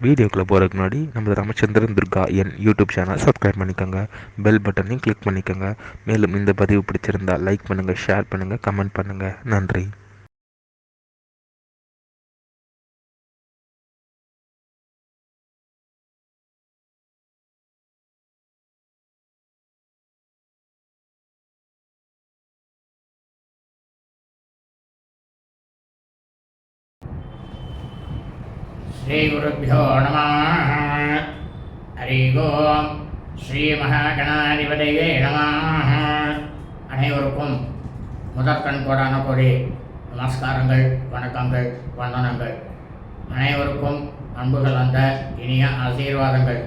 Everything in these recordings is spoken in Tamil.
வீடியோக்குள்ளே போகிறதுக்கு முன்னாடி நம்ம ராமச்சந்திரன் துர்கா என் யூடியூப் சேனல் சப்ஸ்கிரைப் பண்ணிக்கோங்க, பெல் பட்டனையும் கிளிக் பண்ணிக்கோங்க. மேலும் இந்த பதிவு பிடிச்சிருந்தால் லைக் பண்ணுங்கள், ஷேர் பண்ணுங்கள், கமெண்ட் பண்ணுங்கள். நன்றி. श्रीगुरुभ्यो नमः. हरि ओम. ஸ்ரீ மகாகணாதிபதியே நமः. அனைவருக்கும் முதற்கண் கோடான கோடி நமஸ்காரங்கள், வணக்கங்கள், வந்தனங்கள். அனைவருக்கும் அன்புகள் அந்த இனிய ஆசீர்வாதங்கள்.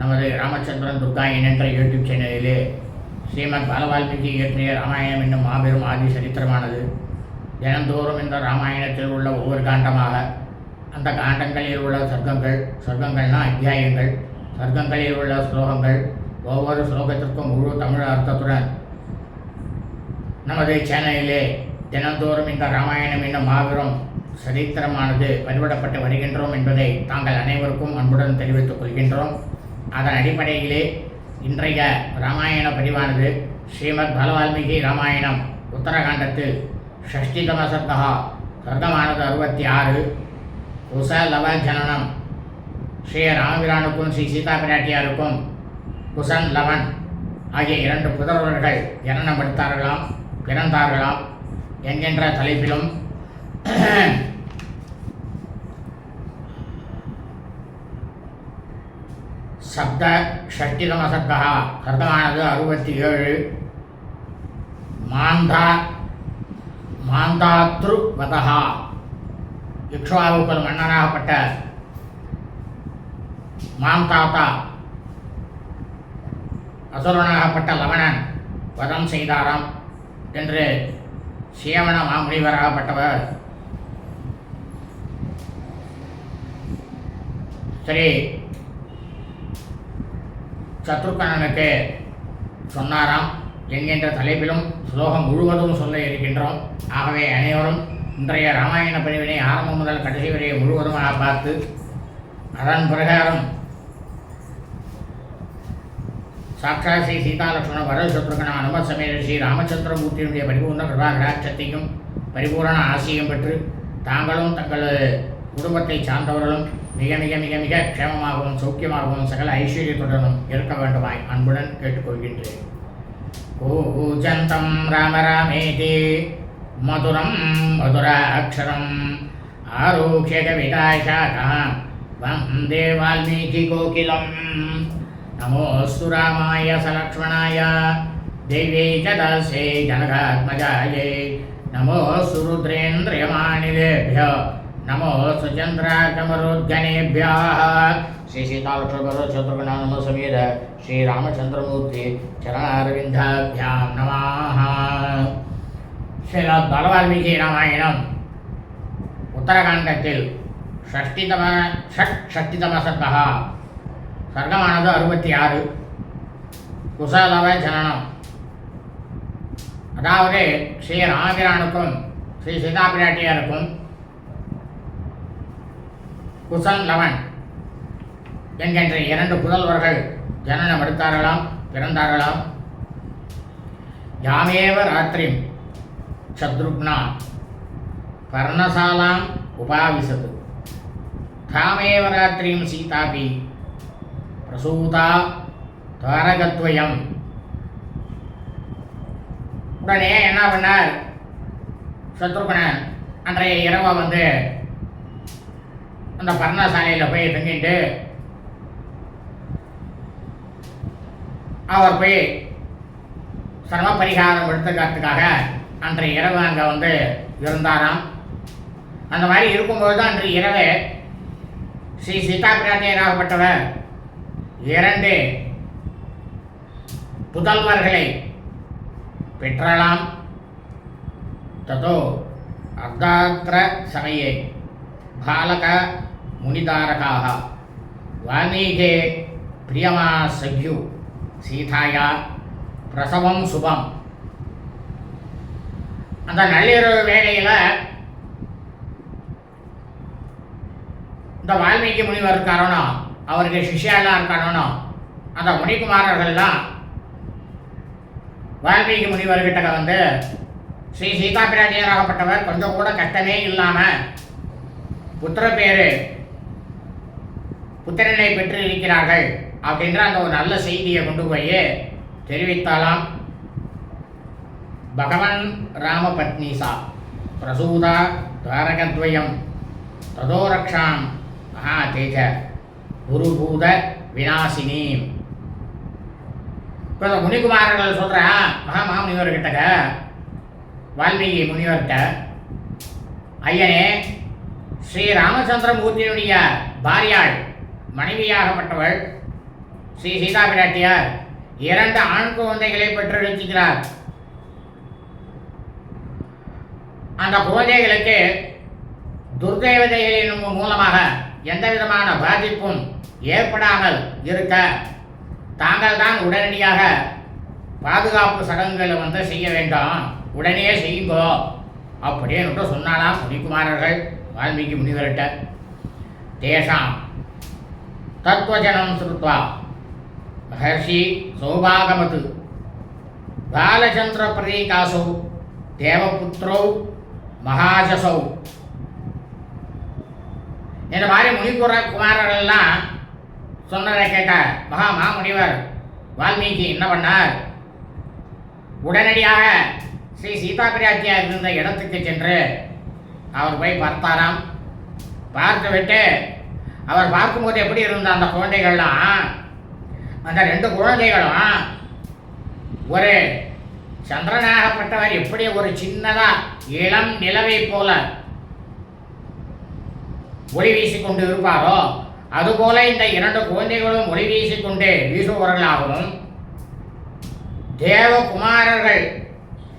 நமது ராமச்சந்திரன் துர்கா என்ற யூடியூப் சேனலிலே ஸ்ரீமத் பாலவால்மீகி இயற்றிய ராமாயணம் என்னும் மாபெரும் ஆதி சரித்திரமானது தினந்தோறும் இந்த ராமாயணத்தில் உள்ள ஒவ்வொரு காண்டமாக, அந்த காண்டங்களில் உள்ள சர்க்கங்கள்னா அத்தியாயங்கள், சர்க்கங்களில் உள்ள ஸ்லோகங்கள், ஒவ்வொரு ஸ்லோகத்திற்கும் முழு தமிழ் அர்த்தத்துடன் நமது சேனலிலே தினந்தோறும் இந்த ராமாயணம் என்னும் மாபெரும் சரித்திரமானது பதிவிடப்பட்டு வருகின்றோம் என்பதை தாங்கள் அனைவருக்கும் அன்புடன் தெரிவித்துக் கொள்கின்றோம். அதன் அடிப்படையிலே இன்றைய ராமாயண பதிவானது ஸ்ரீமத் பாலவால்மீகி ராமாயணம் உத்தரகாண்டத்தில் ஷஷ்டிதம சர்க்கமானது 66. குசலவ ஜனனம். ஸ்ரீ ராமபிரானுக்கும் ஸ்ரீ சீதா பிராட்டியாருக்கும் குசன் லவன் ஆகிய 2 புதல்வர்கள் ஜனனம் பிறந்தார்களாம் என்கின்ற தலைப்பிலும் சப்த ஷஷ்டிதம சர்க்கமானது 67. மாந்தாத்ருவதா. இக்ஷ்வாகுகுல மன்னனாகப்பட்ட மாந்தாத்தா அசுரனாகப்பட்ட லவணன் வதம் செய்தாராம் என்று சியவன மாமுனிவராகப்பட்டவர் ஸ்ரீ சத்ருகனனுக்கு சொன்னாராம் என்கின்ற தலைப்பிலும் ஸ்லோகம் முழுவதும் சொல்ல இருக்கின்றோம். ஆகவே அனைவரும் இன்றைய ராமாயண பதிவினை ஆரம்பம் முதல் கடைசி வரை முழுவதுமாக பார்த்து அதன் பிரகாரம் சாட்சாத் ஸ்ரீ சீதாலட்சுமண வரத சத்ருகன அனுமத் சமேத ஸ்ரீ ராமச்சந்திரமூர்த்தியினுடைய பரிபூர்ண கிருபா கடாட்சத்தையும் பரிபூரண ஆசியும் பெற்று தாங்களும் தங்கள் குடும்பத்தை சார்ந்தவர்களும் மிக மிக மிக மிக க்ஷேமமாகவும் சௌக்கியமாகவும் சகல ஐஸ்வர்யத்துடனும் இருக்க வேண்டுமாய் அன்புடன் கேட்டுக்கொள்கின்றேன். கூஜந்தம் ராம ராமேதி மதுரம் மதுராட்சரம் ஆரோக்ய கவிதாசாகாம் வந்தே வால்மீகி கோகிலம். நமோஸ்து ராமாய சலக்ஷ்மணாய தேவ்யை ச தாஸ்யை ஜனகாத்மஜாயை நமோஸ்து ருத்ரேந்திரியமானிலேभ्यो நமோஸ்து சந்திராகமரோத்கணேभ्यः. ஸ்ரீ சீதாலக்ஷ்மண சத்ருகண நமசமேத ஸ்ரீ ராமச்சந்திரமூர்த்தி சரணாரவிந்தாभ्याம் நமः. ஸ்ரீமத் பாலவால்மீகி ராமாயணம் உத்தரகாண்டத்தில் ஷஷ்டிதம சர்க்கமானது 66. குசலவ ஜனனம். அதாவது ஸ்ரீ ராமபிரானுக்கும் ஸ்ரீ சீதா பிராட்டியாருக்கும் குசன் லவன் என்கின்ற 2 புதல்வர்கள் ஜனனம் பிறந்தார்களாம். யாமேவ ராத்திரிம் சத்ருக்னா பர்ணசாலாம் உபாவிசது தாமேவ ராத்திரிம் சீதாபி பிரசூதா தாரகத்வயம். உடனே என்ன பண்ணார் சத்ருகனன், அன்றைய இரவை அந்த பர்ணசாலையில் போய் தங்கிட்டு அவர் போய் சிரம பரிகாரம் எடுத்துக்கிறதுக்காக அன்றைய இரவு அங்கே இருந்தாராம். அந்த மாதிரி இருக்கும்போது தான் அன்றைய இரவு ஸ்ரீ சீதா பிராட்டியராகப்பட்டவர் 2 புதல்வர்களை பெற்றலாம். ததோ அர்த்தாத்திர சமயே பாலக முனிதாரகாக வால்மீகே பிரியமா சக்யு சீதாயா பிரசவம் சுபம். அந்த நள்ளிரவு வேளையில் இந்த வால்மீகி முனிவர் இருக்காரோ, அவருக்கு சிஷ்யாலாம் இருக்கானோ, அந்த முனிகுமாரர்கள்லாம் வால்மீகி முனிவர்கிட்ட வந்து ஸ்ரீ சீதா பிராட்டியராகப்பட்டவர் கொஞ்சம் கூட கஷ்டமே இல்லாமல் புத்திரனை பெற்று இருக்கிறார்கள் அப்படின்ற அந்த ஒரு நல்ல செய்தியை கொண்டு போய் தெரிவித்தாலாம். பகவன் ராமபத்னிசா பிரசூதா துவாரகத்வயம் ததோரக்ஷாம் மகா தேஜ குருபூத விநாசினி. இப்போ இந்த முனிகுமாரர்கள் சொல்கிறா மகாமுனிவர்கிட்ட, வால்மீகி முனிவர்கிட்ட, ஐயனே, ஸ்ரீ ராமச்சந்திரமூர்த்தியினுடைய பாரியாள் மனைவியாகப்பட்டவள் ஸ்ரீ சீதா பிராட்டியார் 2 ஆண் குழந்தைகளை பெற்றெடுக்கிறார். அந்த குழந்தைகளுக்கு துர்தேவதைகளின் மூலமாக எந்த விதமான பாதிப்பும் ஏற்படாமல் இருக்க தாங்கள் தான் உடனடியாக பாதுகாப்பு சடங்குகளை வந்து செய்ய வேண்டாம், உடனே செய்யுங்கோ அப்படின்னு சொன்னாலாம் முனிகுமாரர்கள் வால்மீகி முனிவர்கிட்ட. தேஷாம் தத்வஜனம் ஸ்ருத்வா மகர்ஷி சௌபாகமது பாலச்சந்திர பிரதீகாசௌ தேவபுத்திரௌ மகாஜசௌ. இந்த மாதிரி குமாரர்கள்லாம் சொன்னதை கேட்ட மாமுனிவர் வால்மீகி என்ன பண்ணார், உடனடியாக ஸ்ரீ சீதா பிராட்டியார் இருந்த இடத்துக்கு சென்று அவர் போய் பார்த்தாராம். பார்த்து விட்டு அவர் பார்க்கும்போது எப்படி இருந்த அந்த குழந்தைகள்லாம், அந்த 2 குழந்தைகளும் ஒரு சந்திரனாகப்பட்டவர் எப்படி ஒரு சின்னதா இளம் நிலவை போல ஒளி வீசிக்கொண்டு இருப்பாரோ, அதுபோல இந்த 2 குழந்தைகளும் ஒளி வீசிக்கொண்டு வீசுபவர்களாகவும் தேவகுமாரர்கள்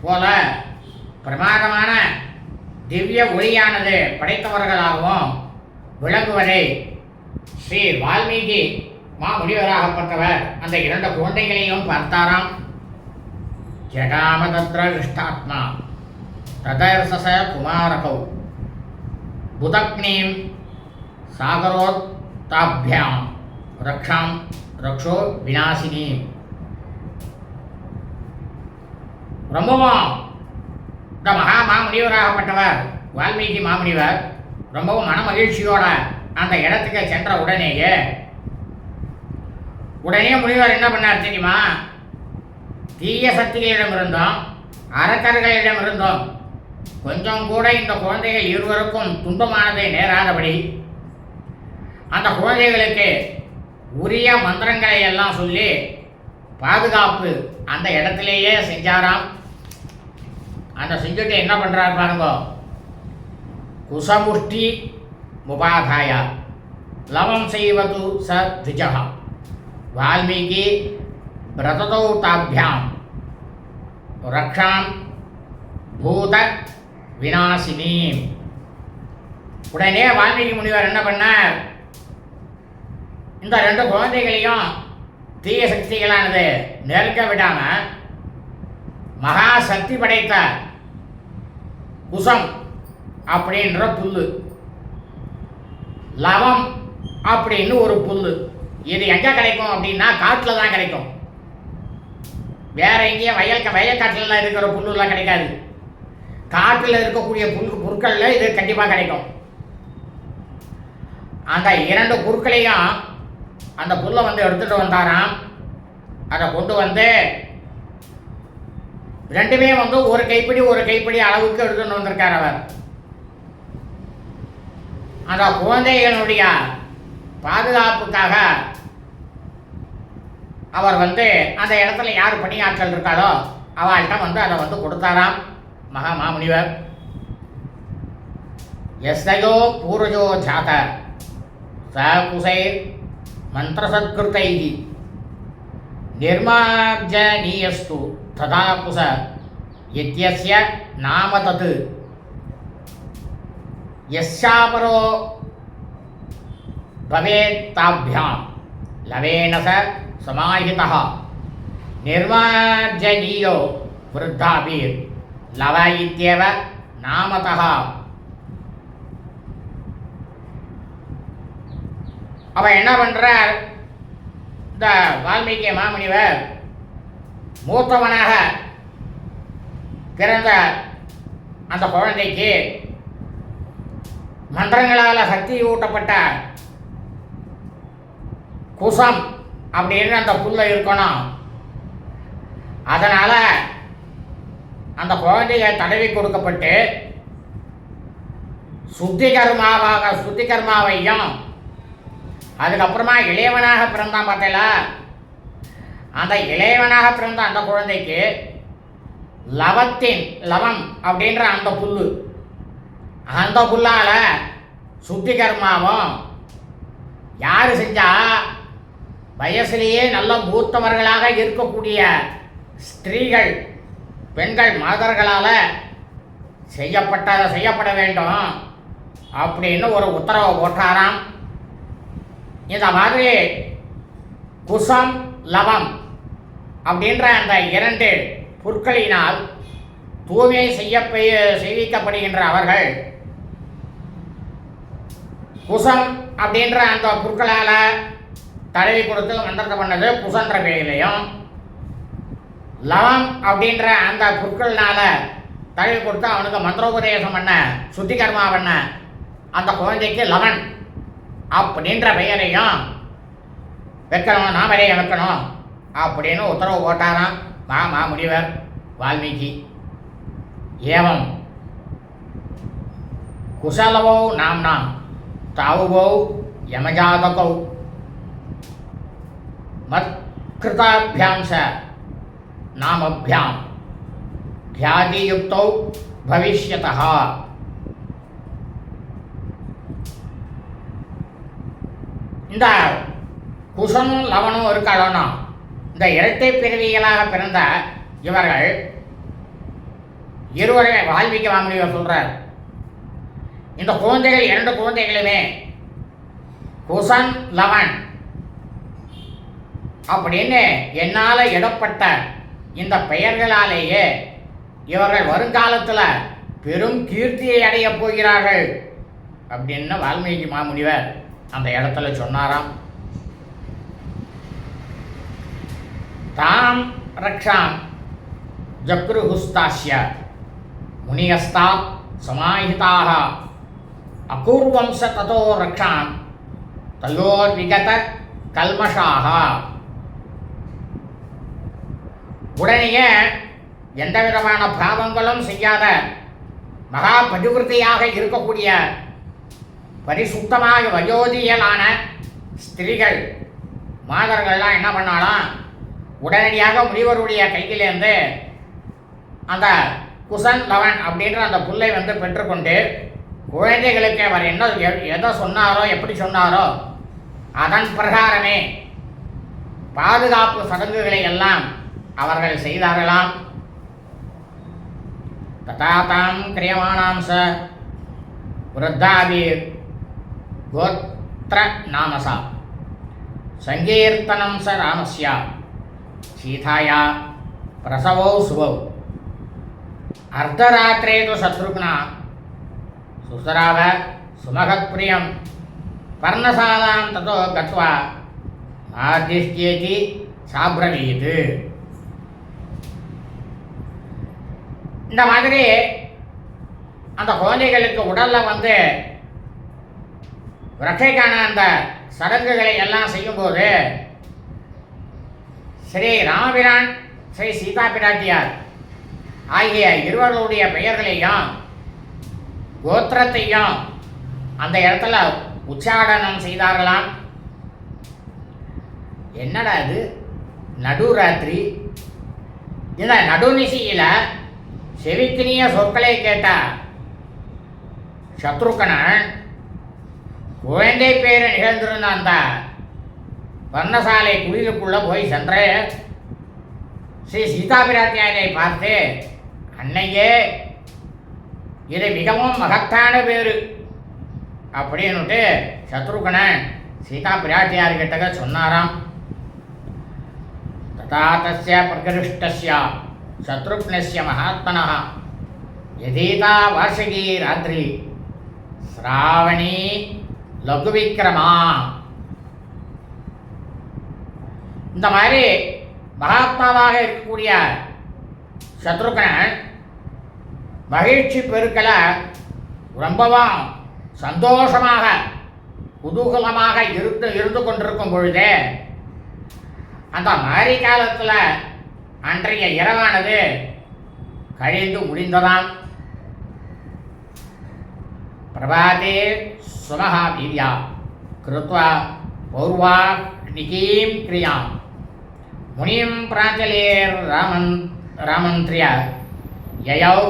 போல பிரமாதமான திவ்ய ஒளியானது படைத்தவர்களாகவும் விளங்குவதை ஸ்ரீ வால்மீகி மாமுனிவராகப்பட்டவர் அந்த 2 குழந்தைகளையும் பார்த்தாராம். ஜகாமதத்ர இஷ்டாத்மா ததர்சச குமாரகௌ புதக்னீம் சாகரோத்தாபியாம் ரக்ஷாம் ரக்ஷோ விநாசினி. ரொம்பவும் இந்த மாமுனிவராகப்பட்டவர் வால்மீகி மாமுனிவர் ரொம்பவும் மன மகிழ்ச்சியோட அந்த இடத்துக்கு சென்ற உடனே முனிவர் என்ன பண்ணார் தெரியுமா, தீய சக்திகளிடமிருந்தோம் அரக்கர்களிடமிருந்தோம் கொஞ்சம் கூட இந்த குழந்தைகள் இருவருக்கும் துன்பமானதை நேராதபடி அந்த குழந்தைகளுக்கு உரிய மந்திரங்களை எல்லாம் சொல்லி பாதுகாப்பு அந்த இடத்திலேயே செஞ்சாராம். அந்த செஞ்சுட்டு என்ன பண்ணுறார் பாருங்க, குசமுஷ்டி முபாதாயா லவம் செய்வது ச த்விஜஹ வால்மீகி பிரததௌ தாபியாம் ரக்ஷாம் பூத விநாசினி. உடனே வால்மீகி முனிவர் என்ன பண்ணார், இந்த 2 குழந்தைகளையும் தீய சக்திகளானது நெருக்க விடாம மகா சக்தி படைத்த குசம் அப்படின்ற புல்லு, லவம் அப்படின்னு ஒரு புல்லு, இது எங்க கிடைக்கும் அப்படின்னா காட்டில் தான் கிடைக்கும். வேற எங்கேயும் வயல்காட்டில் இருக்கிற புல்லுலாம் கிடைக்காது. காட்டில் இருக்கக்கூடிய புற்கள்ல இது கண்டிப்பாக கிடைக்கும். அந்த 2 புற்களையும் அந்த புல்லை வந்து எடுத்துட்டு வந்தாராம். அதை கொண்டு வந்து 2மே வந்து ஒரு கைப்பிடி அளவுக்கு எடுத்துட்டு வந்திருக்கார் அவர். அந்த குழந்தைகளுடைய பாதுகாப்புக்காக அவர் வந்து அந்த இடத்துல யார் பணியாற்றல் இருக்காளோ அவள்கிட்ட வந்து அதை வந்து கொடுத்தாராம் மாமுனிவர். எஸ்தயோ பூர்வஜோ ஜாத ச குசை மந்திரசத்கிருத்தை நிர்மார்ஜனீயஸ்து ததா குச இத்யஸ்ய நாம தத் யஸ்யாபரோ பவேத்தாப்யாம் லவேன ச சமாஹிதः நிர்மார்ஜனீயோ விருத்தாபீர் லவ இத்யேவ நாமதः. அவன் என்ன பண்ணுறார், இந்த வால்மீகி மாமுனிவர் மூத்தவனாக பிறந்த அந்த குழந்தைக்கு மந்திரங்களால் சக்தி ஊட்டப்பட்ட குசம் அப்படின்னு அந்த புல்ல இருக்கணும். அதனால் அந்த குழந்தைய தடவி கொடுக்கப்பட்டு சுத்தி கர்மாவையும் அதுக்கப்புறமா இளையவனாக பிறந்தான் பார்த்தீங்களா, அந்த இளையவனாக பிறந்த அந்த குழந்தைக்கு லவம் அப்படின்ற அந்த புல்லு, அந்த புல்லால் சுத்தி கர்மாவும் யார் செஞ்சா, வயசுலேயே நல்ல மூத்தவர்களாக இருக்கக்கூடிய ஸ்திரீகள் பெண்கள் மாதர்களால் செய்யப்பட வேண்டும் அப்படின்னு ஒரு உத்தரவை போட்டாராம். இந்த மாதிரி குசம் லவம் அப்படின்ற அந்த 2 புற்களினால் தூய்மை செய்விக்கப்படுகின்ற அவர்கள் குசம் அப்படின்ற அந்த புற்களால் தடவி கொடுத்து மந்திரத்தை பண்ணது குசன்ற பெயரிலையும், லவம் அப்படின்ற அந்த புற்கள்னால தடவி கொடுத்து அவனுக்கு மந்திரோபதேசம் பண்ண சுத்தி கர்மா பண்ண அந்த குழந்தைக்கு லவன் அப்படின்ற பெயரையும் வைக்கணும், நாமரையை வைக்கணும் அப்படின்னு உத்தரவு போட்டாராம் மாமுனிவர் வால்மீகி. ஏவம் குசலவோ நாம்னா தாவுவோ யமஜாதகௌ மத்கிருதாபியாம்ச நாமபியாம் ख्यातियुक्तौ भविष्यतः. இந்த குசனும் லவனும் இருக்காளோனா, இந்த இரட்டை பிறவிகளாக பிறந்த இவர்கள் இருவரை வால்மீகி மாமுனிவர் சொல்றார். இந்த குழந்தைகள் 2 குழந்தைகளுமே குசன் லவன் அப்படின்னு என்னால் இடப்பட்ட இந்த பெயர்களாலேயே இவர்கள் வருங்காலத்தில் பெரும் கீர்த்தியை அடைய போகிறார்கள் அப்படின்னு வால்மீகி மாமுனிவர் அந்த இடத்துல சொன்னாராம். தாம் ரக்ஷாம் ஜக்ருஹுஸ்தாஸ்ய முனியஸ்தாத் சமாஹிதாக அகூர்வம்ச ததோ ரக்ஷாம் தயோர்விகத கல்மஷாக. உடனேயே எந்த விதமான பாவங்களும் செய்யாத மகா பதிவிருத்தியாக இருக்கக்கூடிய பரிசுத்தமாக வயோதியலான ஸ்திரீகள் மாதர்கள்லாம் என்ன பண்ணாலாம், உடனடியாக முனிவருடைய கையிலேருந்து அந்த குசன் லவன் அப்படின்ற அந்த புல்லை பெற்றுக்கொண்டு குழந்தைகளுக்கு அவர் என்ன எதை சொன்னாரோ எப்படி சொன்னாரோ அதன் பிரகாரமே பாதுகாப்பு சடங்குகளை எல்லாம் அவர்கள் செய்தார்களாம். ததாதாம் கிரியமானாம் ச விருத்தாபீர் கோத்ர நாமசா சங்கீர்த்தனம் ச ராமஸ்யா சீதாயா பிரசவோ சுபௌ அர்த்தராத்திரே து சத்ருக்னா சுசராவ சுமகத்பிரியம் பர்ணசாலாம் ததோ கத்வா ஆதிஷ்யேதி சாப்ரவீது. இந்த மாதிரி அந்த குழந்தைகளுக்கு உடலில் ரட்சைக்கான அந்த சடங்குகளை எல்லாம் செய்யும்போது ஸ்ரீ ராமபிரான் ஸ்ரீ சீதா பிராட்டியார் ஆகிய இருவர்களுடைய பெயர்களையும் கோத்திரத்தையும் அந்த இடத்துல உச்சாடனம் செய்தார்களாம். என்னடா இது நடுராத்திரி, இந்த நடுநிசையில் செவிக்கினிய சொற்களை கேட்ட சத்ருகனன் குழந்தை பேர் நிகழ்ந்திருந்த அந்த வர்ணசாலை குடிலுக்குள்ளே போய் சென்று ஸ்ரீ சீதா பிராட்டியாரை பார்த்து, அன்னையே இது மிகவும் மகத்தான பேர் அப்படின்னுட்டு சத்ருகனன் சீதா பிராட்டியார்கிட்ட சொன்னாராம். ததா தஸ்ய பிரகிருஷ்டஸ்ய சத்ருக்னஸ்ய மகாத்மனः யதீதா வார்ஷிகி ராத்திரி ஸ்ராவணி லகுவிக்ரமா இந்த மாதிரி மகாத்மாவாக இருக்கக்கூடிய சத்ருகன் மகிழ்ச்சி பெருக்களை ரொம்பவும் சந்தோஷமாக குதூகலமாக இருந்து கொண்டிருக்கும் பொழுதே அந்த மாரி காலத்தில் அன்றைய இரவானது கழிந்து முடிந்ததாம். பிரபாதே சுமஹா வீரியா கிருத்வா பௌர்வாக்னிகீம் கிரியாம் முனிம் பிராஞ்சலேர் ராமந்திரிய யயௌ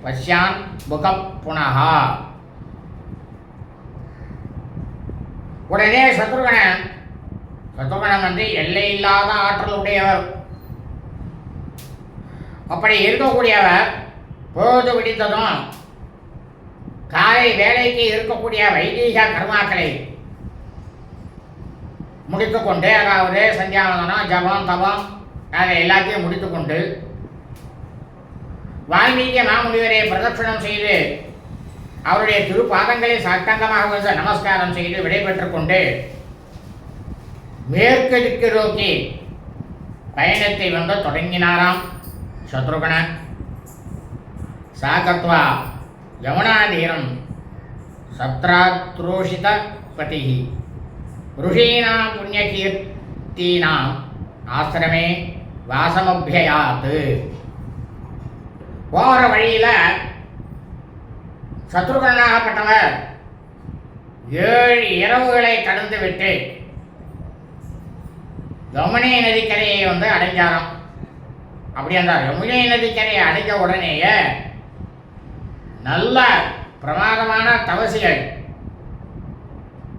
பஷ்யான் முகம் புனஹா. உடனே சத்ருகணன் வந்து எல்லை இல்லாத ஆற்றல் உடையவர். அப்படி இருக்கக்கூடியவர் பொழுது விடித்ததும் காலை வேலைக்கு இருக்கக்கூடிய வைதீக கர்மாக்களை முடித்துக்கொண்டு, அதாவது சந்தியாவந்தனம், ஜபம், தபம் அதை எல்லாத்தையும் முடித்துக்கொண்டு வால்மீகி மாமுனிவரை பிரதட்சணம் செய்து அவருடைய திருப்பாதங்களை சாஷ்டாங்கமாக வந்து நமஸ்காரம் செய்து விடைபெற்றுக் கொண்டு மேற்கு திக்கு நோக்கி பயணத்தை வந்து தொடங்கினாராம் சத்ருகணன். சாகத்வா யமுனாதீரம் சத்ராத்ரோஷித பதி ருஷீனாம் புண்ணியகீர்த்தீனாம் ஆசிரமே வாசமபியாத். போகிற வழியில் சத்ருகனாகப்பட்டவர் 7 இரவுகளை கடந்து விட்டு யமுனை நதிக்கரையை வந்து அடைஞ்சாராம். அப்படி என்றார். யமுனை நதிக்கரையை அடைஞ்ச உடனேயே நல்ல பிரமாதமான தவசிகள்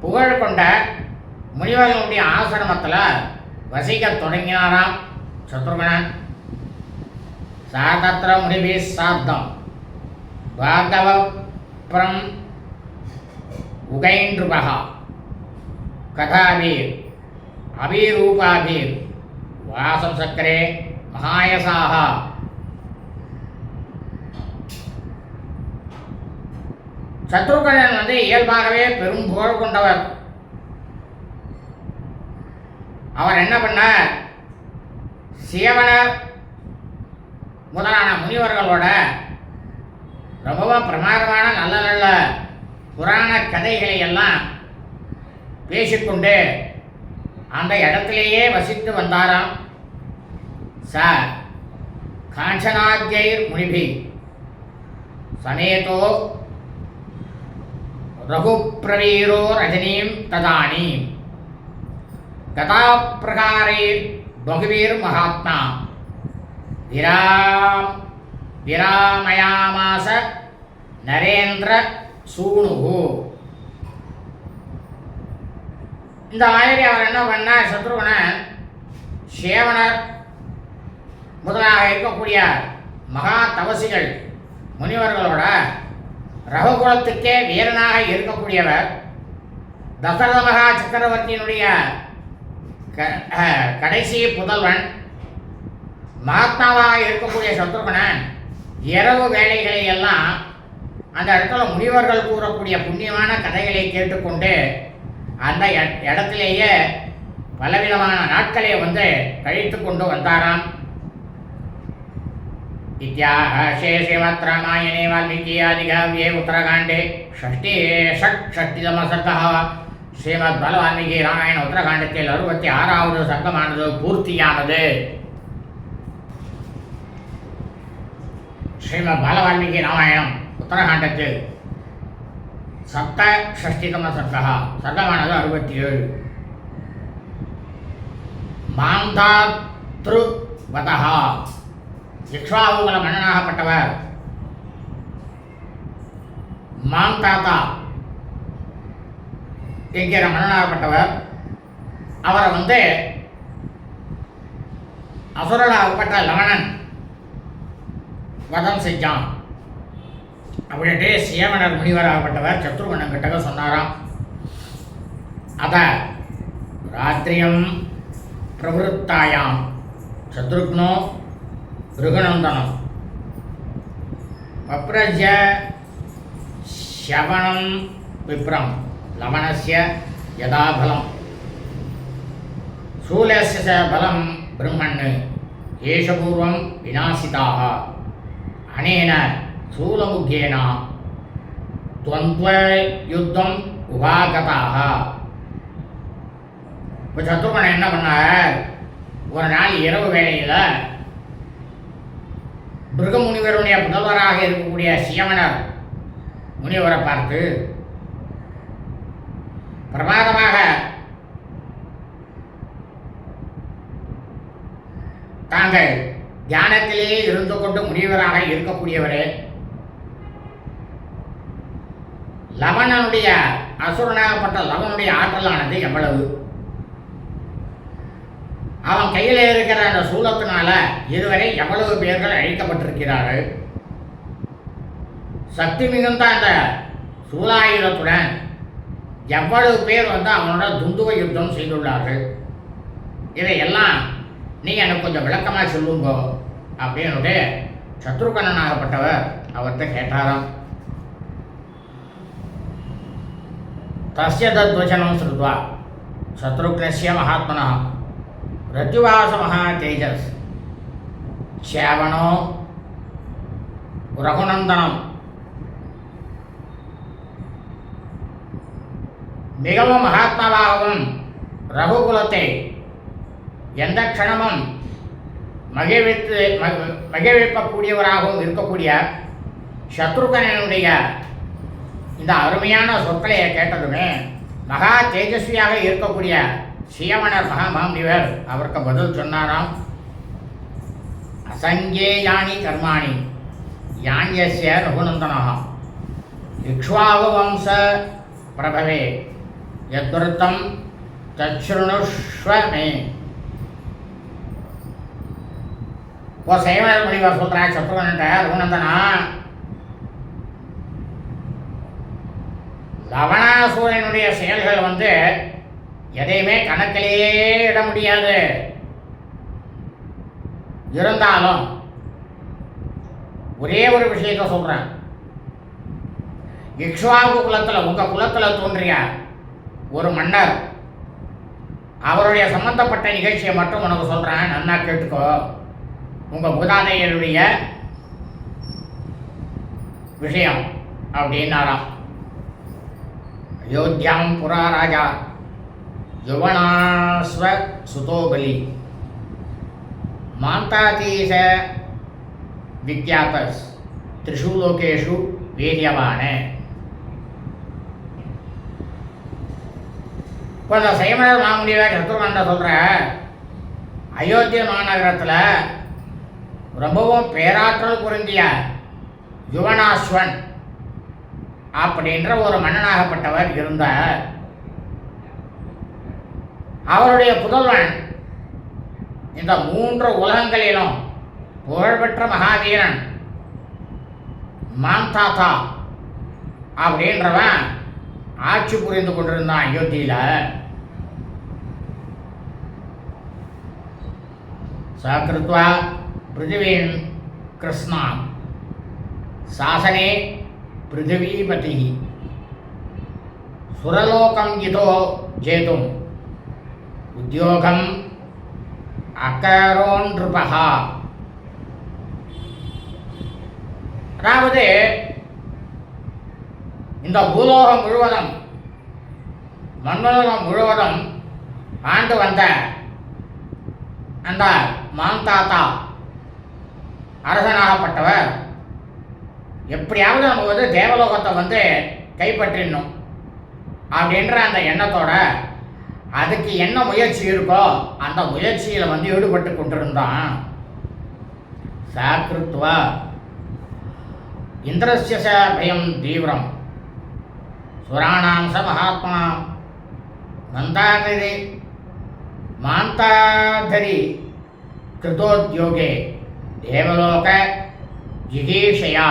புகழ் கொண்ட முனிவர்களுடைய ஆசிரமத்தில் வசிக்க தொடங்கினாராம் சத்ருகணன். சாதத்திர முனிபி சாப்தம் பாகவப்ரம் உகைன்றுபகா கதாபீர் அபீரூபாபீர் வாசம் சக்கரே மகாயசாக. சத்ருகணன் வந்து இயல்பாகவே பெரும் புகழ் கொண்டவர். அவர் என்ன பண்ணார், சியவனர் முதலான முனிவர்களோட ரொம்பவும் பிரமாதமான நல்ல நல்ல புராண கதைகளை எல்லாம் பேசிக்கொண்டு அந்த இடத்திலேயே வசித்து வந்தாராம். சார் காஞ்சனாத்யைர் முனிபி சமேதோ ரகுப்பிரவீரோ ரஜனீம் ததானீம் கதாப்பிரகாரைர் பகுவீர் மகாத்மா விராமயாமாச நரேந்திர சூணுகு. இந்த மாதிரி அவர் என்ன பண்ணார், சத்ருகணன் சேவனர் முதலாக இருக்கக்கூடிய மகா தவசிகள் முனிவர்களோட ரகுகுலத்துக்கே வீரனாக இருக்கக்கூடியவர், தசரத மகா சக்கரவர்த்தியினுடைய கடைசி புதல்வன், மகாத்மாவாக இருக்கக்கூடிய சத்ருகணன் இரவு வேளைகளை எல்லாம் அந்த இடத்துல முனிவர்கள் கூறக்கூடிய புண்ணியமான கதைகளை கேட்டுக்கொண்டு அந்த இடத்திலேயே பலவிதமான நாட்களை வந்து கழித்து கொண்டு வந்தாராம். இத்தியாஹே ஸ்ரீமத் ராமாயணே வால்மீகி ஆதிகாவ்யே உத்தரகாண்டே ஷஷ்டிதம சர்க்கः ஸ்ரீமத் பல வால்மீகி ராமாயண உத்தரகாண்டத்தில் 66வது சர்க்கமானது பூர்த்தியானது. ஸ்ரீமத் பால வால்மீகி ராமாயணம் உத்தரகாண்டத்தில் சப்தஷஷ்டிதம சர்க்கः சர்க்கமானது 67. மாந்தாத்ருவதः இக்ஷ்வாகுகுல மன்னனாகப்பட்டவர் மாந்தாதா என்கிற மன்னனாகப்பட்டவர் அவரை வந்து அசுரனாகப்பட்ட லவணன் வதம் செஞ்சான் அப்படின்ட்டு சேவனர் முனிவராகப்பட்டவர் சத்ருகணன் கிட்ட சொன்னாராம். அத ராத்திரியம் பிரவருத்தாயாம் சத்ருக்னோ ருகநந்தனம் பப்ரஜ ஷவணம் விப்ரம் லவணஸ்ய யதாபலம் சூலஸ்ய பலம் பிரம்மன் ஏஷபூர்வம் விநாசிதாக அனேன சூலமுகேன துவந்த்வ யுத்தம் உபாகதாக. இப்போ சத்ருகன் என்ன பண்ணார், ஒரு நாள் இரவு வேளையில் பிருக முனிவருடைய புதல்வராக இருக்கக்கூடிய சியமனர் முனிவரை பார்த்து பிரமாதமாக தாங்கள் தியானத்திலேயே இருந்து கொண்டு முனிவராக இருக்கக்கூடியவரே, லவணனுடைய அசுரனாகப்பட்ட லவனுடைய ஆற்றலானது எவ்வளவு, அவன் கையில் இருக்கிற அந்த சூலத்தினால இதுவரை எவ்வளவு பேர்கள் அழிக்கப்பட்டிருக்கிறார்கள், சக்தி மிகுந்த அந்த சூலாயுதத்துடன் எவ்வளவு பேர் அவனோட துந்துவ யுத்தம் செய்துள்ளார்கள், இதையெல்லாம் நீங்கள் எனக்கு கொஞ்சம் விளக்கமாக சொல்லுங்க அப்படின்னு சத்ருகணனாகப்பட்டவர் அவர்கிட்ட கேட்டாராம். தஸ்ய தத்வச்சனம் ஸ்ருத்வா சத்ருக்னஸ்ய மகாத்மனः ரத்யுவாசமஹா தேஜஸ் ஷேவணோ ரகுநந்தனம் மிகவும் மகாத்மாவாகவும் ரகுகுலத்தை எந்த க்ஷணமும் மகிழ்விக்கக்கூடியவராகவும் இருக்கக்கூடிய சத்ருகனுடைய இந்த அருமையான சொற்களை கேட்டதுமே மகா தேஜஸ்வியாக இருக்கக்கூடிய சியமனர் மகாமாமுனிவர் அவருக்கு பதில் சொன்னாராம். அசங்கேயானி கர்மாணி யான்யஸ்ய ரகுநந்தனः இக்ஷ்வாகு வம்ச பிரபவே யத்ருத்தம் தச்ருணுஷ்வ மே. ஓ சியமனர் முனிவர் சொல்கிறார் சத்ருகன்ட்ட, ரகுநந்தனா, லவணாசூரனுடைய செயல்கள் எதையுமே கணக்கிலேயே இட முடியாது. இருந்தாலும் ஒரே ஒரு விஷயத்தை சொல்கிறேன். இக்ஷ்வாகு குலத்தில், உங்கள் குலத்தில் தோன்றிய ஒரு மன்னர், அவருடைய சம்பந்தப்பட்ட நிகழ்ச்சியை மட்டும் உனக்கு சொல்கிறேன், நன்னா கேட்டுக்கோ. உங்கள் மூதாதையருடைய விஷயம் அப்படின்னாராம். அயோத்தியாம் புரா ராஜா யுவனாஸ்வ சுதோபலி மாந்தாதீச விக்யாதஸ் த்ரிஷு லோகேஷு வீரியவான. இப்போ இந்த சைமனர் மாமுனிவர் சத்ருகன்ட்ட சொல்கிற, அயோத்திய மாநகரத்தில் ரொம்பவும் பேராற்றல் பொருந்திய யுவனாஸ்வன் அப்படின்ற ஒரு மன்னனாகப்பட்டவர் இருந்தார். அவருடைய புதல்வன் இந்த 3 உலகங்களிலும் புகழ்பெற்ற மகாவீரன் மாந்தாதா அப்படின்றவன் ஆட்சி புரிந்து கொண்டிருந்தான் அயோத்தியில். சகிருத்வா பிருத்திவீம் கிருஷ்ணாம் சாசனே பிருத்திவீபதி சுரலோகம் இதோ ஜேதும் உத்தியோகம் அகரோன்றுபகா. அதாவது இந்த பூலோகம் முழுவதும், மண்ணுலகம் முழுவதும் ஆண்டு வந்த அந்த மாந்தாத்தா அரசனாகப்பட்டவர் எப்படியாவது நம்ம தேவலோகத்தை கைப்பற்றிடணும் அப்படின்ற அந்த எண்ணத்தோட அதுக்கு என்ன முயற்சி இருக்கோ அந்த முயற்சியில் ஈடுபட்டு கொண்டிருந்தான். சாக்கிருத்வா இந்திரஸ்ய பயம் தீவிரம் சுராணாம் ச மகாத்மா மாந்தாதரி கிருதோத்யோகே தேவலோக ஜிகீஷயா.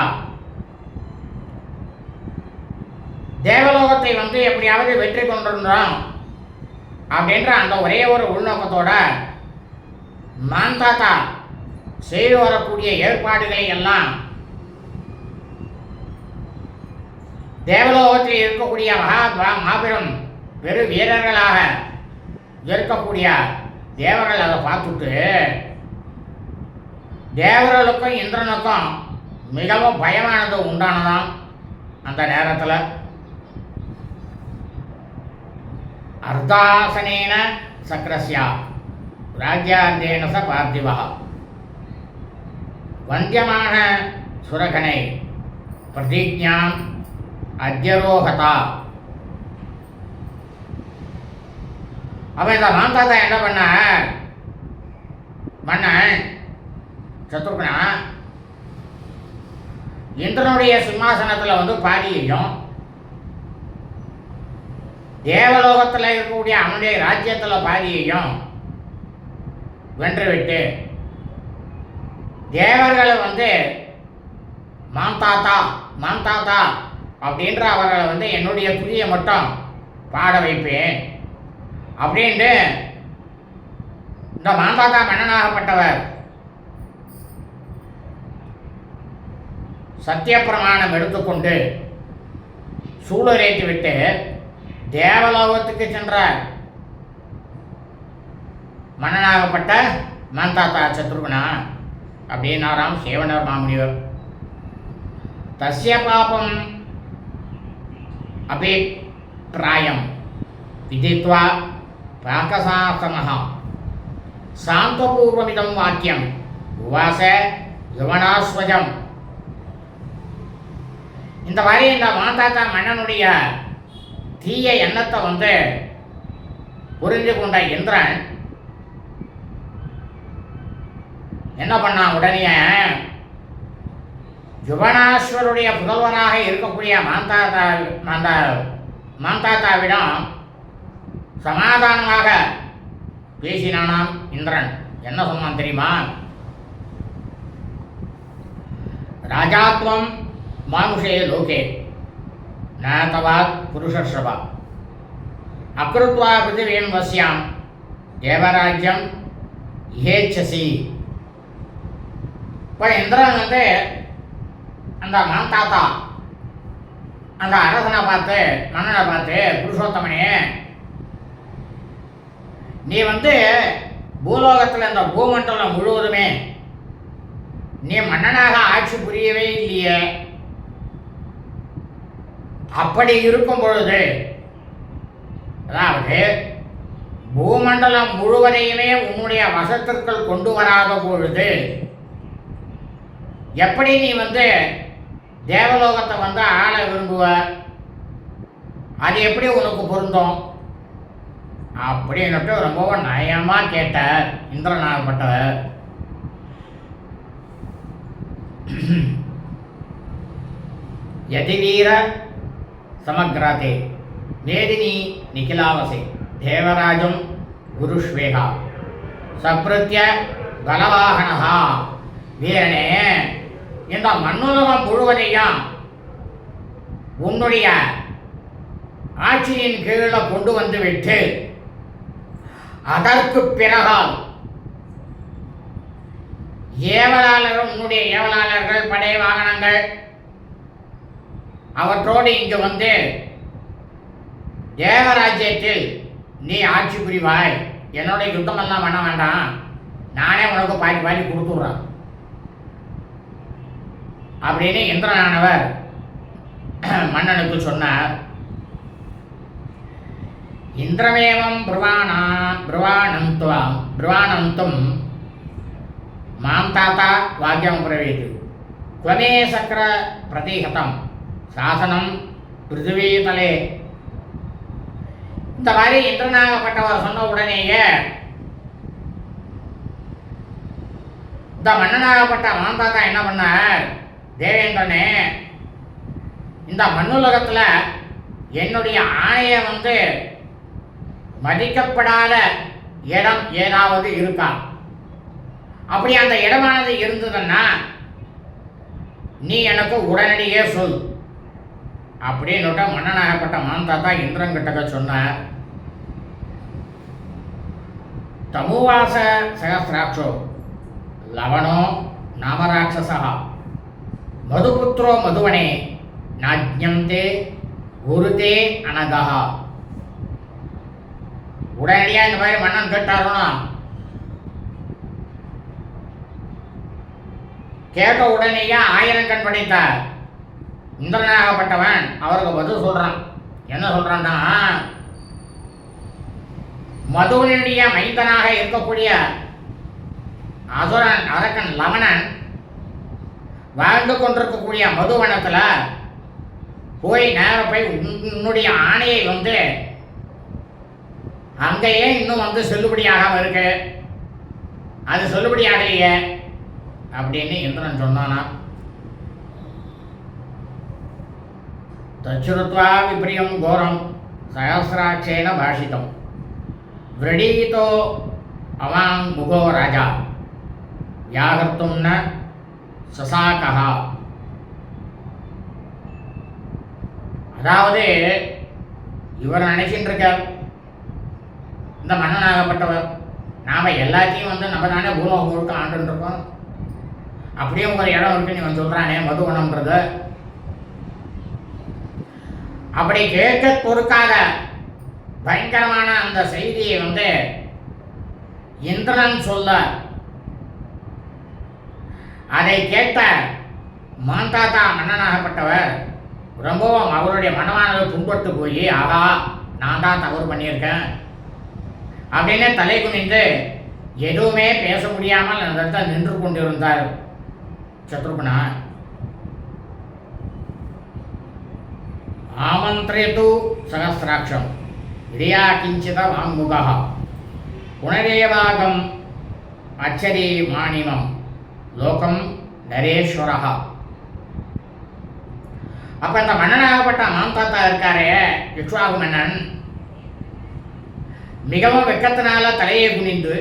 தேவலோகத்தை எப்படியாவது வெற்றி கொண்டிருந்தோம் அப்படின்ற அந்த ஒரே ஒரு உள்நோக்கத்தோட மாந்தாத்தா செய்து வரக்கூடிய ஏற்பாடுகளை எல்லாம் தேவலோகத்தில் இருக்கக்கூடிய மாபெரும் பெரு வீரர்களாக இருக்கக்கூடிய தேவர்கள் அதை பார்த்துட்டு தேவர்களுக்கும் இந்திரனுக்கும் மிகவும் பயமானது உண்டானதாம். அந்த நேரத்தில் அர்த்தாசனேன சக்கரஸ்யா ராஜ்யார்த்தேன ச பார்த்திவா வந்தியமான சுரகனை பிரதிஜாம் அத்தியரோகதா. அவன் இந்த மாந்தாத்தா என்ன பண்ண மன்னன் சத்ருகனா இந்திரனுடைய சிம்மாசனத்தில் வந்து பாதியையும் தேவலோகத்தில் இருக்கக்கூடிய அவனுடைய ராஜ்யத்தில் பாதியையும் வென்றுவிட்டு தேவர்களை வந்து மாந்தாத்தா மாந்தாத்தா அப்படின்ற அவர்களை வந்து என்னுடைய துதியை மட்டும் பாட வைப்பேன் அப்படின்ட்டு இந்த மாந்தாத்தா மன்னனாகப்பட்டவர் சத்தியப்பிரமாணம் எடுத்துக்கொண்டு சூளுரைத்து விட்டு தேவலோகத்துக்கு சென்றார். மன்னனாகப்பட்ட மாந்தாத்தா சத்ருகுணா அப்படின்னாராம் சேவனர் மாமுனிவர். தஸ்ய பாபம் அபிப்ராயம் விதித்வா பாகசாசனः சாந்தபூர்வமிதம் வாக்கியம் உவாச யுவனாஸ்வஜம். இந்த மாதிரி இந்த மாந்தாத்தா மன்னனுடைய தீய எண்ணத்தை வந்து புரிந்து கொண்ட இந்திரன் என்ன பண்ணான், உடனே யுவனாஸ்வருடைய புதல்வராக இருக்கக்கூடிய மாந்தாத்தாவிடம் சமாதானமாக பேசினானாம் இந்திரன். என்ன சொன்னான் தெரியுமா? ராஜாத்வம் மானுஷே லோகே நாதவாத் புருஷஸ்ரவா அக்ருத்வா பிருத்திவீம் வஸ்யாம் தேவராஜ்யம் இஹேச்சசி. இப்போ இந்திரன் வந்து அந்த மாந்தாத்தா அந்த அரசனை பார்த்து மன்னனை பார்த்து, புருஷோத்தமனே நீ வந்து பூலோகத்தில் இந்த பூமண்டலம் முழுவதுமே நீ மன்னனாக ஆட்சி புரியவே இல்லையே. அப்படி இருக்கும் பொழுது, அதாவது பூமண்டலம் முழுவதையுமே உன்னுடைய வசத்திற்குள் கொண்டு வராத பொழுது எப்படி நீ வந்து தேவலோகத்தை வந்து ஆள விரும்புவ? அது எப்படி உனக்கு பொருந்தும் அப்படின்னுட்டு ரொம்பவும் நயமாக கேட்டார் இந்திரனாகப்பட்டவர். யதிவீர சமக்ராதே மேதினி நிகிலாவசே தேவராஜம் குருஷ்வேகா சப்ருத்திய பலவாகனஹா. வீரனே, இந்த மண்ணுலகம் முழுவதையும் உன்னுடைய ஆட்சியின் கீழே கொண்டு வந்து விட்டு அதற்கு பிறகால் ஏவலாளரும் உன்னுடைய ஏவலாளர்கள் படை வாகனங்கள் அவற்றோடு இங்கு வந்து தேவராஜ்யத்தில் நீ ஆட்சி புரிவாய். என்னுடைய யுத்தமெல்லாம் பண்ண வேண்டாம், நானே உனக்கு பாதி பாதி கொடுத்துட்றேன் அப்படின்னு இந்திரனானவர் மன்னனுக்கு சொன்னார். இந்திரமேவம் பிருவாணந்தும் மாந்தாத்தா வாக்கியம் பிரவேது குவமே சக்கர பிரதிகதம் சாசனம் பிருத்திவீதலே. இந்த மாதிரி இந்திரனாகப்பட்டவர் சொன்ன உடனேயே இந்த மன்னனாகப்பட்ட மாந்தாத்தா என்ன பண்ணார், தேவேந்திரனே இந்த மண்ணுலகத்தில் என்னுடைய ஆணையை வந்து மதிக்கப்படாத இடம் ஏதாவது இருக்கா? அப்படி அந்த இடமானது இருந்ததுன்னா நீ எனக்கு உடனடியே சொல் அப்படின்னுட்ட மன்னனாகப்பட்ட மாந்தாத்தா இந்திரன் கிட்டக்க சொன்னார். தமுவாச சகசிராட்சோ லவணோ நாமராட்சசா மதுபுத்திரோ மதுவனே நாஜ்யந்தே குருதே அனகா. உடனடியாக இந்த மாதிரி மன்னன் கேட்டாருன்னா கேட்ட உடனேயே 1000 கண் படைத்த இந்திரனாகப்பட்டவன் அவருக்கு பதில் சொல்றான். என்ன சொல்றான்னா, மதுவனுடைய மைந்தனாக இருக்கக்கூடிய அசுரன் அரக்கன் லவணன் வாழ்ந்து கொண்டிருக்கக்கூடிய மதுவனத்துல போய் நேர போய் உன்னுடைய ஆணையை வந்து அங்கேயே இன்னும் வந்து செல்லுபடியாகாம இருக்கு, அது செல்லுபடியாகலையே அப்படின்னு இந்திரன் சொன்னானா. தச்சுருத்வா விப்ரியம் கோரம் சகசிராட்சேன பாஷிதம் விரடீதோ அவாங் முகோ ராஜா வியாகர்த்தும் ந சசாகா. அதாவது இவர் நினைச்சிட்டு இருக்கார், இந்த மன்னனாகப்பட்டவர் நாம எல்லாத்தையும் வந்து நம்ம தானே பூலோகம் முழுக்க ஆண்டு இருக்கோம், அப்படியே ஒரு இடம் இருக்குன்னு இவன் சொல்றானே மதுவனம்ன்றது. அப்படி கேட்க பொறுக்காத பயங்கரமான அந்த செய்தியை வந்து இந்திரன் சொல்ல அதை கேட்ட மாந்தாத்தா மன்னனாகப்பட்டவர் ரொம்பவும் அவருடைய மனமானது துன்பட்டு போய், ஆகா நான் தான் தவறு பண்ணியிருக்கேன் அப்படின்னு தலை குனிந்து எதுவுமே பேச முடியாமல் அந்த இடத்துல நின்று கொண்டிருந்தார் சத்ருகுணா. ஆமந்திரேது சகசிராட்சம் இதையா கிஞ்சித வாங்குகா புனரேவாகம் அச்சரி மாணிமம் லோகம் நரேஸ்வரா. அப்ப இந்த மன்னனாகப்பட்ட மாந்தாத்தா இருக்காரே இக்ஷ்வாகு மன்னன், மிகவும் வெக்கத்தினால தலையை குனிந்து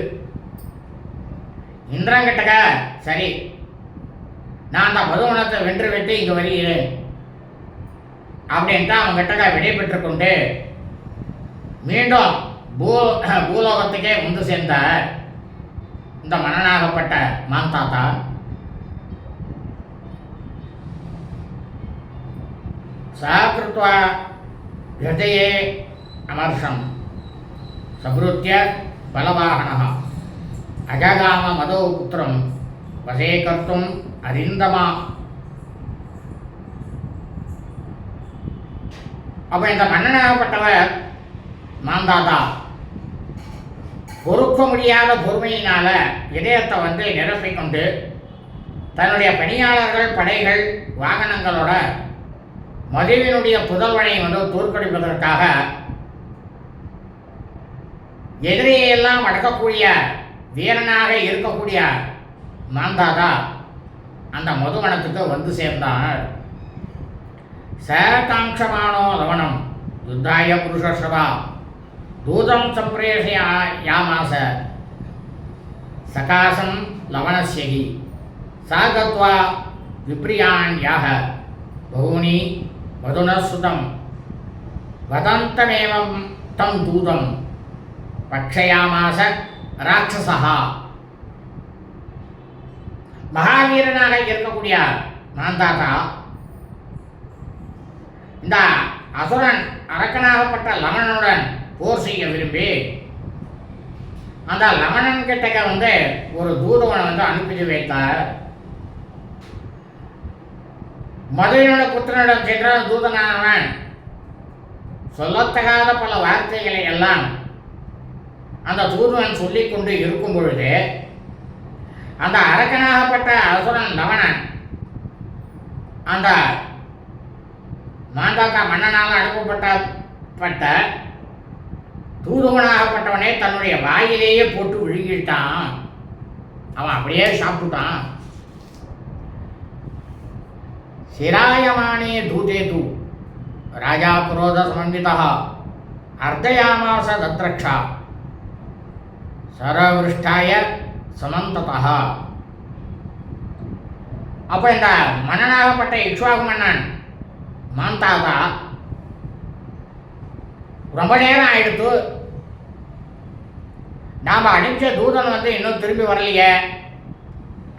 இந்திரங்கிட்டக சரி நான் அந்த மதுவனத்தை வென்று விட்டு இங்கு வருகிறேன் அப்படின்ட்டு அவங்கிட்ட விடை பெற்று கொண்டு மீண்டும் பூலோகத்துக்கே வந்து சேர்ந்த இந்த மன்னனாகப்பட்ட மாந்தாத்தா சாகிருத்வா ஹிருதயே அமர்ஷம் சப்ருத்ய பலவாகனः அஜகாம மதோ புத்திரம் வசே கர்த்தும் அரிந்தமா. அப்ப இந்த மன்னனாகப்பட்டவர் மாந்தாதா பொறுக்க முடியாத பொறுமையினால இதயத்தை வந்து நிரப்பிக்கொண்டு தன்னுடைய பணியாளர்கள் படைகள் வாகனங்களோட மதுவினுடைய புதல்வனை வந்து தோற்கடிப்பதற்காக எதிரியெல்லாம் அடக்கக்கூடிய வீரனாக இருக்கக்கூடிய மாந்தாதா அந்த மதுவனத்துக்கு வந்து சேர்ந்தார். சகாங்ஷமானோ லவணம் யுத்தாய புருஷர்ஷபா தூதம் சம்பிரேஷயாமாச சகாசம் லவணஸ்யகி சாகத்வா விப்ரியாண்யாக பகூனி மதுனசுதம் வதந்தமேவம் தம் தூதம் பக்ஷயாமாச ராட்சசா. மகாவீரனாக இருக்கக்கூடிய மாந்தாதா இந்த அசுரன் அரக்கனாகப்பட்ட லவணனுடன் போர் செய்ய விரும்பி அந்த லவணன் கிட்டக்க வந்து ஒரு தூதுவனை வந்து அனுப்பி வைத்தார். மதுவினோட புத்திரனிடம் சென்ற தூதனானவன் சொல்லத்தகாத பல வார்த்தைகளை எல்லாம் அந்த தூதுவன் சொல்லிக் கொண்டு இருக்கும் பொழுது அந்த அரக்கனாகப்பட்ட அசுரன் லவணன் அந்த மாந்தாத்தா மன்னனால் அனுப்பப்பட்ட தூதுவனாகப்பட்டவனே தன்னுடைய வாயிலேயே போட்டு விழுங்கிட்டான். அவன் அப்படியே சாப்பிட்டுட்டான். சிராயமானே தூதே தூ ராஜா குரோத சமன்விதா அர்த்தயாமாச தத்ரக்ஷா சரவிருஷ்டாய சமந்ததா. அப்போ இந்த மன்னனாகப்பட்ட இக்ஷ்வாகு மன்னன் மாந்தாதா ரொம்ப நேரம் ஆயிடுத்து, நாம் அனுப்பிச்ச தூதன் வந்து இன்னும் திரும்பி வரலையே,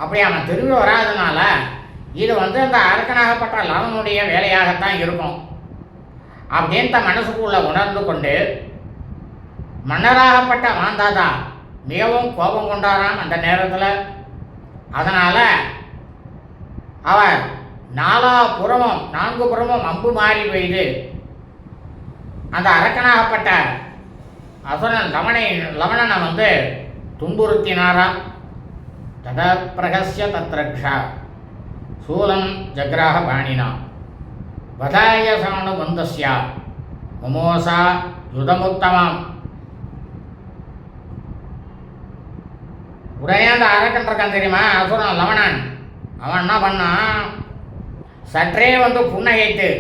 அப்படி அவன் திரும்பி வராதனால இது வந்து அந்த அரக்கனாகப்பட்ட லவனுடைய வேலையாகத்தான் இருக்கும் அப்படின்ற மனசுக்குள்ள உணர்ந்து கொண்டு மன்னராகப்பட்ட மாந்தாதா மிகவும் கோபம் கொண்டாராம் அந்த நேரத்தில். அதனால் அவர் நான்கு புறமும் அம்பு மாறி பெய்து அந்த அரக்கனாகப்பட்ட அசுரன் லவணனை வந்து துன்புறுத்தினாராம். தத பிரகஸ்ய தத்ரக்ஷா சூலம் ஜக்ராக பாணினா வதாய சாணுபந்தஸ்யா மமோசா யுதமுத்தமாம். உடனே அந்த அரக்கன் இருக்கான் தெரியுமா, அசுரன் லவணன், அவன் என்ன பண்ணான், சற்றே வந்து புன்னகைத்து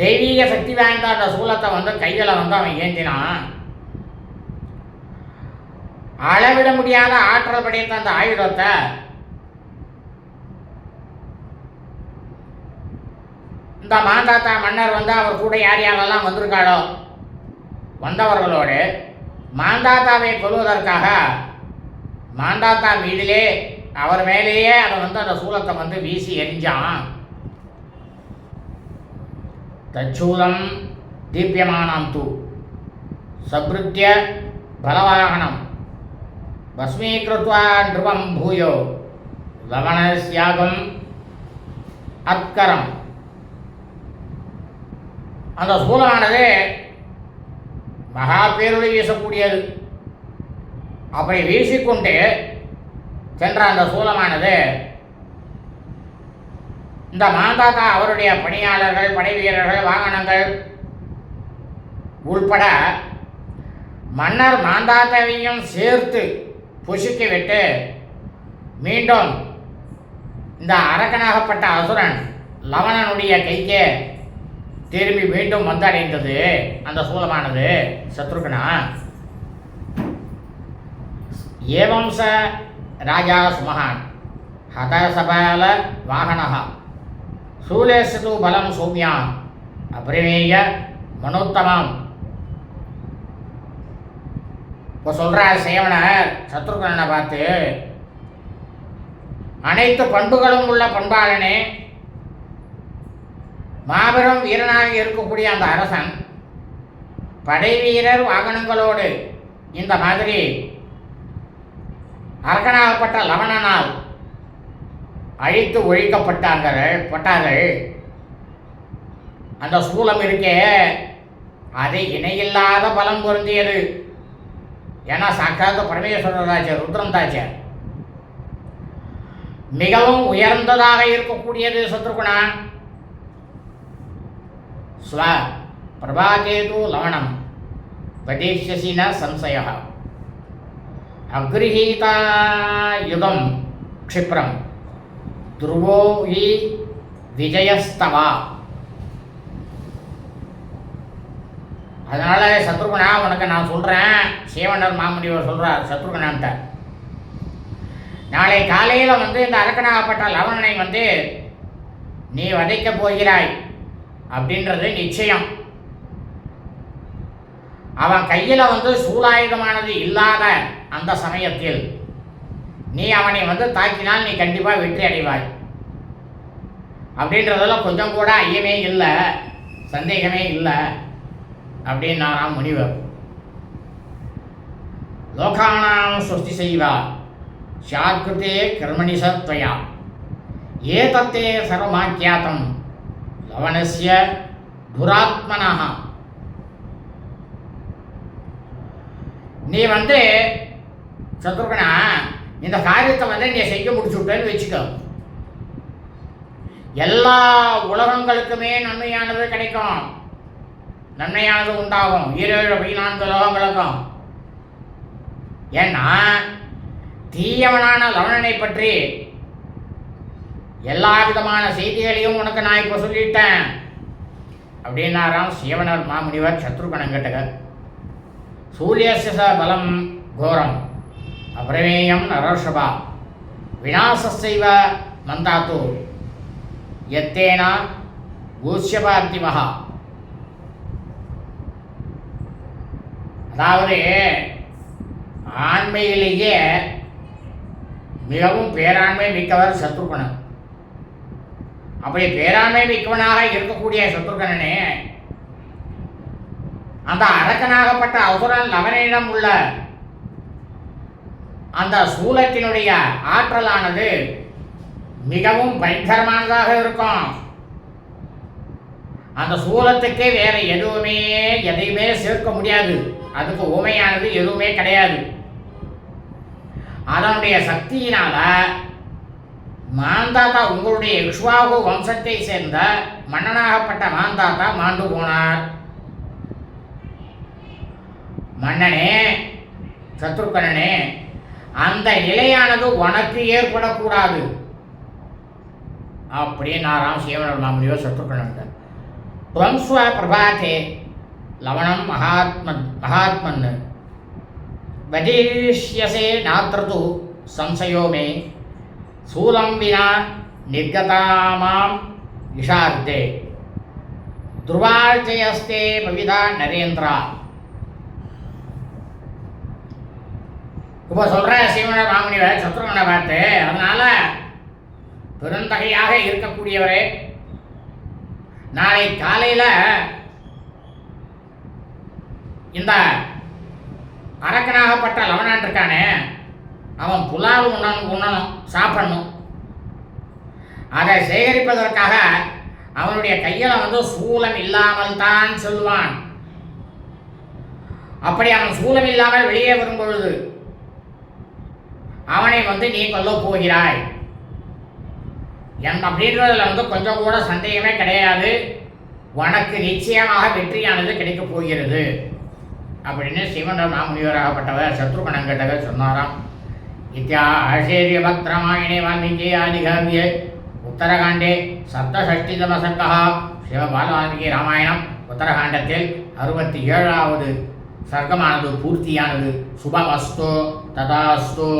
தெய்வீக சக்தி வாய்ந்த அந்த சூலத்தை வந்து கையில் வந்து அவன் ஏந்தினான். அளவிட முடியாத ஆற்றல் படைத்த அந்த ஆயுதத்தை இந்த மாந்தாத்தா மன்னர் வந்து அவர் கூட யார் யாரெல்லாம் வந்திருக்காளோ வந்தவர்களோடு மாந்தாத்தாவை கொல்வதற்காக மாந்தாத்தா மீதிலே அவர் மேலேயே அதை வந்து அந்த சூலத்தை வந்து வீசி எரிஞ்சான். தச்சூலம் தீபியமானம் தூ சப்ருத்திய பலவாகனம் பஸ்மீகிருத்வா நிருபம் பூயோ லவணஸ்யாகம் அத்கரம். அந்த சூலமானது மகா பேரொளி வீசக்கூடியது. அப்படி வீசிக்கொண்டு சென்ற அந்த சூலமானது இந்த மாந்தாத்தா அவருடைய பணியாளர்கள், படை வீரர்கள், வாகனங்கள் உள்பட மன்னர் மாந்தாத்தாவையும் சேர்த்து புசுக்கி விட்டு மீண்டும் இந்த அரக்கனாகப்பட்ட அசுரன் லவணனுடைய கைக்கே திரும்பி மீண்டும் வந்தடைந்தது அந்த சூலமானது சத்ருகனா. ஏவம் ச ராஜா சுமகான் ஹதசபால வாகனஹ சூலேசு பலம் சௌமியா அபிரமேய மனோத்தமாம். இப்போ சொல்கிறார் சேவனர் சத்ருகனை பார்த்து, அனைத்து பண்புகளும் உள்ள பண்பாளனே, மாபெரும் வீரனாக இருக்கக்கூடிய அந்த அரசன் படை வீரர் வாகனங்களோடு இந்த மாதிரி அரக்கனாகப்பட்ட லவணனால் அழித்து ஒழிக்கப்பட்டார்கள். அந்த சூலம் இருக்கே அது இணையில்லாத பலம் பொருந்தியது. ஏன்னா சாக்காத பரமேஸ்வரராச்ச ருத்ரம் தாச்ச மிகவும் உயர்ந்ததாக இருக்கக்கூடியது சத்ருகுணா. ஸ்வ பிரபாகேது லவணம் வதேஷ்யசி ந சம்சய அக்ரஹீதாயுதம் க்ஷிப்ரம் துருவோ ஹி விஜயஸ்தவா. அதனால சத்ருகனா உனக்கு நான் சொல்கிறேன், சேவனர் மாமுனிவர் சொல்கிறார் சத்ருகனான்ட்ட, நாளை காலையில் வந்து இந்த அரக்கனாகப்பட்ட லவணனை வந்து நீ வதைக்கப் போகிறாய் அப்படின்றது நிச்சயம். அவன் கையில் வந்து சூலாயுதமானது இல்லாத அந்த சமயத்தில் நீ அவனை வந்து தாக்கினால் நீ கண்டிப்பாக வெற்றி அடைவாய் அப்படின்றதெல்லாம் கொஞ்சம் கூட ஐயமே இல்லை, சந்தேகமே இல்லை அப்படின்னாராம் முனிவர். லோகானாம் ஸ்வஸ்தி செய்வா சாத்கிருத்தே கர்மணி சத்வயா ஏதத்தே சர்வமாக்கியாத்தம் லவணஸ்ய துராத்மனஹ. நீ வந்து சத்ருகனா இந்த காரியத்தை வந்து நீ செய்ய முடிச்சுட்டேன்னு வச்சுக்கோ, எல்லா உலகங்களுக்குமே நன்மையானது கிடைக்கும், நன்மையானது உண்டாகும் 7 லோகங்களுக்கும். ஏன்னா தீயவனான லவணனை பற்றி எல்லா விதமான செய்திகளையும் உனக்கு நான் இப்போ சொல்லிட்டேன் அப்படின்னாராம் சேவனர் மாமுனிவர் சத்ருகணங்கிட்ட. சூரியச பலம் கோரம் அபிரமேயம் நரோஷபா விநாசைவ மந்தாத்து எத்தேனா கூஷ்யபாத்திமஹா. அதாவது ஆண்மையிலேயே மிகவும் பேராண்மை மிக்கவர் சத்ருகணன். அப்படி பேராண்மை மிக்கவனாக இருக்கக்கூடிய சத்ருகனனே அந்த அரக்கனாகப்பட்ட அசுரன் லவனிடம் உள்ள அந்த சூலத்தினுடைய ஆற்றலானது மிகவும் பயங்கரமானதாக இருக்கும். அந்த சூலத்துக்கே வேற எதையுமே சேர்க்க முடியாது. அதுக்கு உமையானது எதுவுமே கிடையாது. அதனுடைய சக்தியினால மாந்தாத்தா, உங்களுடைய இக்ஷ்வாகு வம்சத்தை சேர்ந்த மன்னனாகப்பட்ட மாந்தாத்தா மாண்டு போனார். மன்னனே, சத்ருக்கனே, அந்த நிலையானது உனக்கு ஏற்படக்கூடாது அப்படின்னாராம் சீவனர் மாமுனிவர் சத்ருக்கனன். துவம்ஸ்வ பிரபாத்தே லவணம் மகாத்மன் வதீஷ்யசே நாத்ரது சம்சயோ மே சூலம் வினா நிர்கதாமாம் இஷார்த்தே துர்வார்ஜயஸ்தே பவிதா நரேந்திரா. இப்போ சொல்கிற சீவனர் மாமுனிவர் சத்ருகனை பார்த்து, அதனால் பெருந்தகையாக இருக்கக்கூடியவரே, நாளை காலையில் இந்த அரக்கனாகப்பட்ட லவனான் இருக்கானே, அவன் புலாவு உண்ணணும், சாப்பிடணும். அதை சேகரிப்பதற்காக அவனுடைய கையில் சூலம் இல்லாமல் தான் செல்வான். அப்படி அவன் சூலம் இல்லாமல் வெளியே வரும்பொழுது அவனை நீ கொல்ல போகிறாய் அப்படின்றதுல கொஞ்சம் கூட சந்தேகமே கிடையாது. உனக்கு நிச்சயமாக வெற்றியானது கிடைக்கப் போகிறது அப்படின்னு சிவனர் மாமுனிவராகப்பட்டவர் சத்ருகணங்கிட்டவர் சொன்னாராம். இத்தியாசேரிய பக்திராமாயணே வால்மீகி ஆதிகாவிய உத்தரகாண்டே சப்தஷஷ்டிதம சர்க்கா சிவபால வால்மீகி ராமாயணம் உத்தரகாண்டத்தில் 67வது சர்க்கமானது பூர்த்தியானது. சுபமஸ்து ததாஸ்து.